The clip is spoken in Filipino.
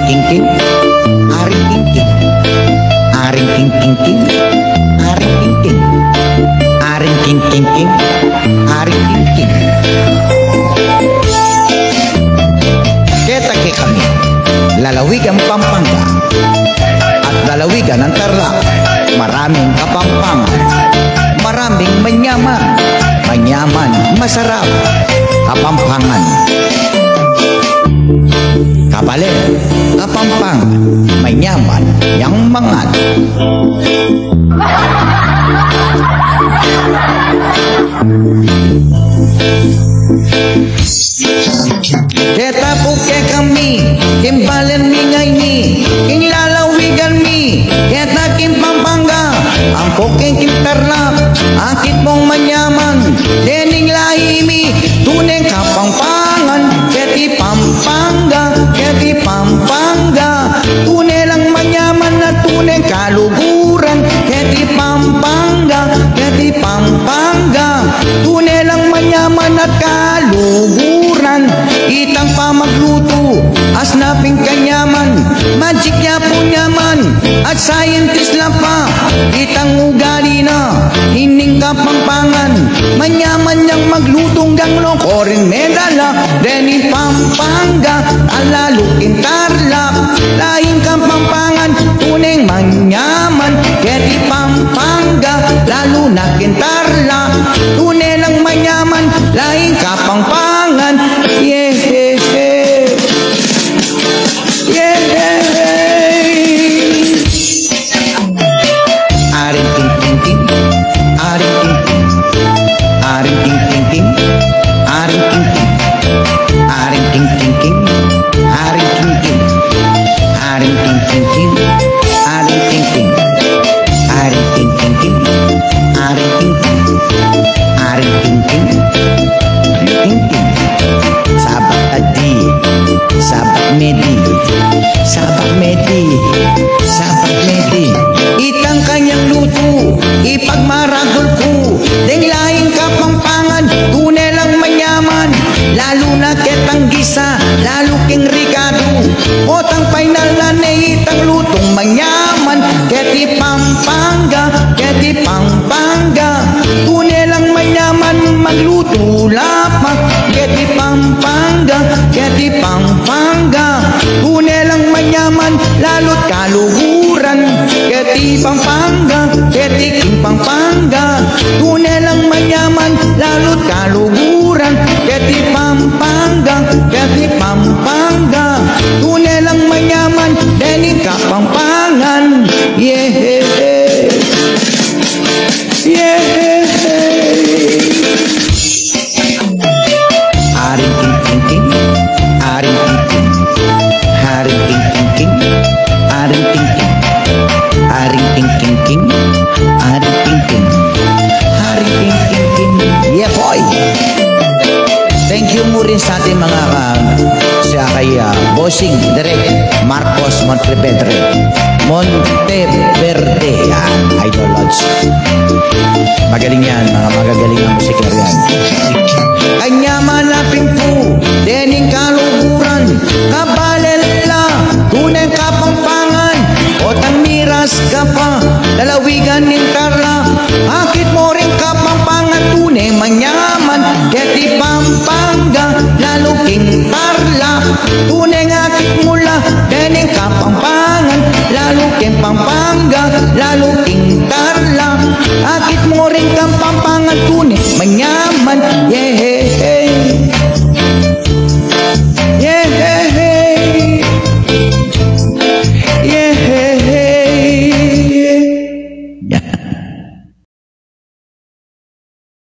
king king, aring king king, aring king king king, aring king king, aring king king king, aring king king. Ketake kami, lalawigan Pampanga at lalawigan ng Tarlac. Maraming kapampangan, maraming manyaman, manyaman, masarap, kapampangan. Kapalit, kapampangan, manyaman, yang mangan. Keta puke kami, kimbalan mi ngay ni, king lalawigan mi, keta king Pampanga, ang puke king Tarlac, akit mong manyaman, lening lahi mi, tuneng kapampangan, keti Pampanga, keti Pampanga, tunay lang manyaman na tuneng kaluguran, keti Pampanga, keti Pampanga, tunay lang manyaman at kaluguran, itang pamagluto, asnaping kanyaman, magic niya po nyaman, at scientist lang pa, itang ugali na, hining kapampangan, manyaman niyang maglutong ganglong korin medala, deni Pampanga, alalukin Tarlac, lahing kapampangan, tuneng manyaman, keti Pampanga, lalo na kintarlac, tunay lang manyaman, lahing kapampangan, yeah, yeah, yeah, yeah. Aring king king king, aring king king, aring king king king, aring king king, aring king king king, aring king king, aring king king king, aring king king, aring king king king, aring king king, aring king king, king king. Sabak adi, sabak medi, sabak medi, sabak medi. Itang kanyang luto, ipagmaragol ko, deng lahing kapampangan, tunay lang manyaman, lalo na ketang gisa, lalo king Ricardo, otang final na itang lutong manyaman, keti Pampanga, keti Pampanga, tunay lang manyaman, magluto lapak, keti Pampanga, keti Pampanga, tunay lang manyaman, lalo't kaluhuran, keti Pampanga, keti king Pampanga, tunay lang manyaman, lalo't kaluhuran, keti Pampanga, keti Pampanga, tunay lang manyaman, deni kapampangan, yeah, yeah. Aring king king king, aring king king, aring king king king, aring king king, aring king king king, aring king king, aring king king king. Yeah boy. Thank you mo rin sa ating mga siya kay Bossing Direk Marcos Monteverde, Idol Lodge. Magaling yan, mga magagaling ang musikero yan. Kanya manaping po, dening kaluguran, kabalela, tunay kapampangan, otang miras ka pa, lalawigan ng Tarlac, akit mo rin kapampangan, tunay manyaman, keti Pampanga, lalo king Tarlac, tunay akit mula, dening kapampangan, lalo king Pampanga, lalo